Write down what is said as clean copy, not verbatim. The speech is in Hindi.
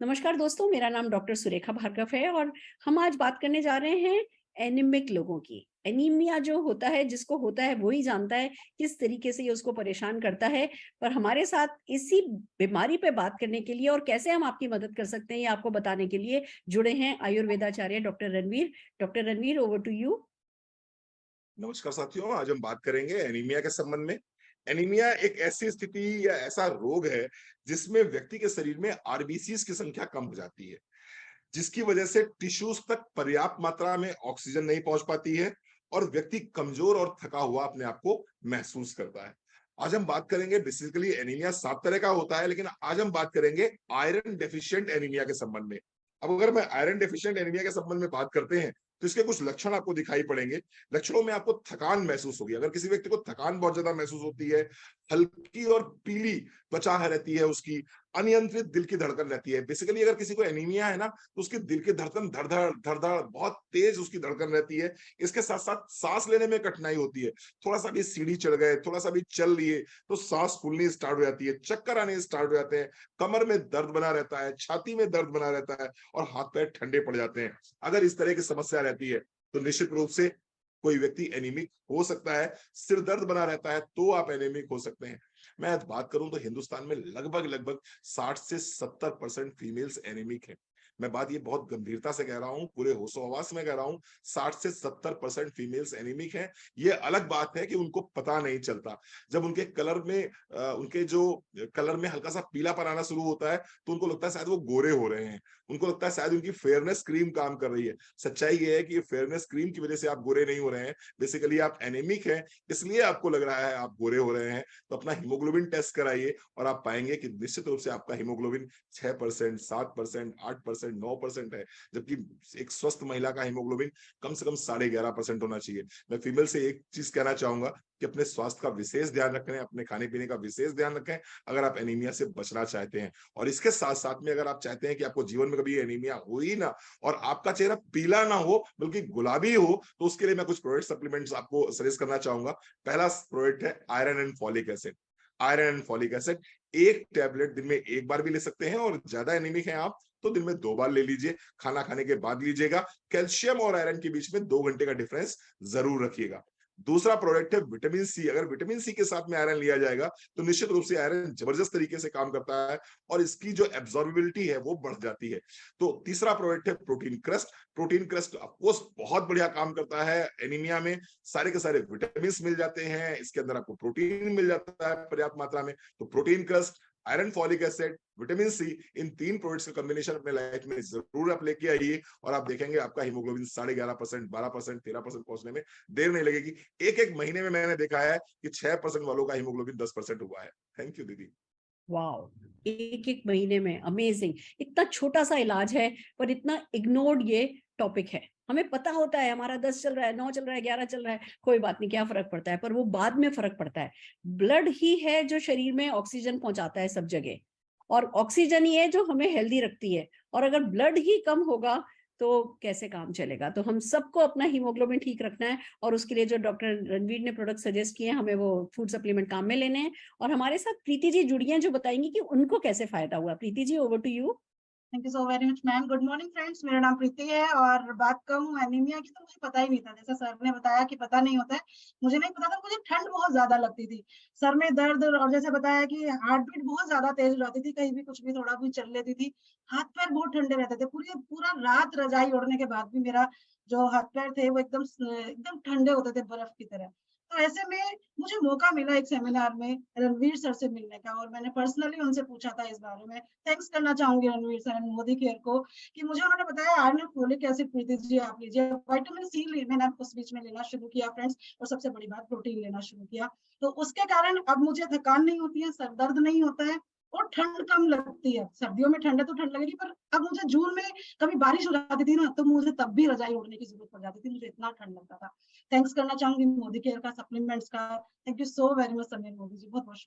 नमस्कार दोस्तों, मेरा नाम डॉक्टर सुरेखा भार्गव है और हम आज बात करने जा रहे हैं एनीमिक लोगों की। एनीमिया जो होता है, जिसको होता है वो ही जानता है किस तरीके से ये उसको परेशान करता है। पर हमारे साथ इसी बीमारी पे बात करने के लिए और कैसे हम आपकी मदद कर सकते हैं, ये आपको बताने के लिए जुड़े हैं आयुर्वेदाचार्य doctor Ranveer. Doctor Ranveer, over to you. नमस्कार साथियों, आज हम बात करेंगे एनीमिया के संबंध में। एनीमिया एक ऐसी स्थिति या ऐसा रोग है जिसमें व्यक्ति के शरीर में आरबीसीज की संख्या कम हो जाती है, जिसकी वजह से टिश्यूज तक पर्याप्त मात्रा में ऑक्सीजन नहीं पहुंच पाती है और व्यक्ति कमजोर और थका हुआ अपने आप को महसूस करता है। आज हम बात करेंगे, बेसिकली एनीमिया 7 तरह का होता है, लेकिन आज हम बात करेंगे आयरन डेफिशिएंट एनीमिया के संबंध में। अब अगर मैं आयरन डेफिशिएंट एनीमिया के संबंध में बात करते हैं तो इसके कुछ लक्षण आपको दिखाई पड़ेंगे। लक्षणों में आपको थकान महसूस होगी। अगर किसी व्यक्ति को थकान बहुत ज्यादा महसूस होती है, हल्की और पीली त्वचा रहती है उसकी, अनियंत्रित दिल की धड़कन रहती है। बेसिकली अगर किसी को एनीमिया है ना, तो उसकी दिल की धड़कन धड़-धड़ बहुत तेज उसकी धड़कन रहती है। इसके साथ-साथ सांस लेने में कठिनाई होती है। थोड़ा-सा भी सीढ़ी चढ़ गए, थोड़ा-सा भी चल लिए तो सांस फूलनी स्टार्ट हो जाती है, चक्कर आने स्टार्ट हो जाते हैं, कमर में दर्द बना रहता है, छाती में दर्द बना रहता है और हाथ-पैर ठंडे पड़ जाते हैं। अगर इस तरह की समस्या रहती है, तो निश्चित रूप से कोई व्यक्ति एनीमिक हो सकता है। सिर दर्द बना रहता है तो आप एनीमिक हो सकते हैं। मैं आज बात करूं तो हिंदुस्तान में लगभग 60 से 70% फीमेल्स एनीमिक हैं। मैं बात ये बहुत गंभीरता से कह रहा हूं, पूरे होशो-हवास में कह रहा हूं। 60 से 70% फीमेल्स एनीमिक हैं। ये अलग बात है कि उनको पता नहीं चलता। जब उनके कलर में उनके जो कलर में हल्का सा पीलापन आना शुरू होता है, तो उनको लगता है शायद वो गोरे हो रहे हैं। उनको लगता है शायद उनकी फेयरनेस क्रीम काम कर रही है। सच्चाई ये है कि ये फेयरनेस क्रीम की वजह से आप गोरे नहीं हो रहे हैं। बेसिकली आप एनीमिक हैं, इसलिए आपको लग रहा है आप गोरे हो रहे हैं। तो अपना हीमोग्लोबिन टेस्ट कराइए और आप पाएंगे कि निश्चित रूप से आपका हीमोग्लोबिन 6%, 7%, 8%, 9% है, जबकि एक स्वस्थ महिला का हीमोग्लोबिन कम से कम 11.5% होना चाहिए। मैं फीमेल से एक चीज कहना चाहूंगा कि अपने स्वास्थ्य का विशेष ध्यान रखें, अपने खाने पीने का विशेष ध्यान रखें, अगर आप एनीमिया से बचना चाहते हैं। और इसके साथ साथ में अगर आप चाहते हैं कि आपको जीवन में कभी एनीमिया हो ही ना और आपका चेहरा पीला ना हो बल्कि गुलाबी हो, तो उसके लिए मैं कुछ प्रोडक्ट सप्लीमेंट्स आपको सजेस्ट करना चाहूंगा। पहला प्रोडक्ट है iron and folic acid. Iron and folic acid एक टैबलेट दिन में एक बार भी ले सकते हैं और ज्यादा एनीमिक है आप तो दिन में 2 बार ले लीजिए। खाना खाने के बाद लीजिएगा। कैल्शियम और आयरन के बीच में 2 घंटे का डिफरेंस जरूर रखिएगा। दूसरा प्रोडक्ट है विटामिन सी। अगर विटामिन सी के साथ में आयरन लिया जाएगा तो निश्चित रूप से आयरन जबरदस्त तरीके से काम करता है और इसकी जो एब्जॉर्बिलिटी है वो बढ़ जाती है। तो तीसरा प्रोडक्ट है protein crust. Protein crust of course बहुत बढ़िया काम करता है एनीमिया में। सारे के सारे विटामिन मिल जाते हैं, इसके अंदर आपको प्रोटीन मिल जाता है पर्याप्त मात्रा में। तो protein crust, iron, folic acid, vitamin C, इन 3 प्रोडक्ट्स का कॉम्बिनेशन अपने लाइफ में जरूर आप लेके आइए और आप देखेंगे आपका हीमोग्लोबिन 11.5%, 12%, 13% पहुंचने में देर नहीं लगेगी। एक महीने में मैंने देखा है कि 6% वालों का हीमोग्लोबिन 10% हुआ है। थैंक यू दीदी। वाओ! एक-एक महीने में, अमेजिंग! इतना छोटा-सा इलाज है, पर इतना इग्नोर्ड ये टॉपिक है। हमें पता होता है हमारा 10 चल रहा है, 9 चल रहा है, 11 चल रहा है, कोई बात नहीं, क्या फ़र्क पड़ता है, पर वो बाद में फ़र्क पड़ता है। ब्लड ही है जो शरीर में ऑक्सीजन पहुँचाता है सब जगह और ऑक्सीजन ही है जो हमें हेल्दी रखती है और अगर ब्लड ही कम होगा, तो कैसे काम चलेगा? तो हम सबको अपना हीमोग्लोबिन ठीक रखना है और उसके लिए जो डॉक्टर रणवीर ने प्रोडक्ट सजेस्ट किए हैं, हमें वो फूड सप्लीमेंट काम में लेने हैं। और हमारे साथ प्रीति जी जुड़ी हैं जो बताएंगी कि उनको कैसे फायदा हुआ। Preeti ji, over to you. Thank you so very much ma'am. Good morning friends, मेरा नाम प्रीति है और बात कहूँ एनीमिया की तो मुझे पता ही नहीं था। जैसा सर ने बताया कि पता नहीं होता है, मुझे नहीं पता था। मुझे ठंड बहुत ज्यादा लगती थी, सर में दर्द और जैसे बताया कि हार्ट बीट बहुत ज्यादा तेज हो जाती थी, कहीं भी कुछ भी थोड़ा भी चल लेती थी। हाथ पैर बहुत ठंडे रहते थे, पूरी पूरा रात रजाई ओढ़ने के बाद भी मेरा जो हाथ पैर थे वो एकदम एकदम ठंडे होते थे बर्फ की तरह। तो ऐसे में मुझे मौका मिला एक सेमिनार में रणवीर सर से मिलने का और मैंने पर्सनली उनसे पूछा था इस बारे में। थैंक्स करना चाहूंगी Ranveer sir and Modi care को कि मुझे उन्होंने बताया आयरन और फोलिक एसिड प्रीति जी आप लीजिए। विटामिन सी मैंने उस बीच में लेना शुरू किया फ्रेंड्स, और सबसे बड़ी बात प्रोटीन लेना शुरू किया। तो उसके कारण अब मुझे थकान नहीं होती है, सर दर्द नहीं होता है और ठंड कम लगती है। सर्दियों में ठंड है तो ठंड लगेगी, पर अब मुझे जून में कभी बारिश हो जाती थी ना, तो मुझे तब भी रजाई ओढ़ने की जरूरत पड़ जाती थी, मुझे इतना ठंड लगता था। थैंक्स करना चाहूंगी मोदी केयर का, सप्लीमेंट्स का। Thank you so very much Sameer Modi ji, बहुत बहुत शुक्रिया।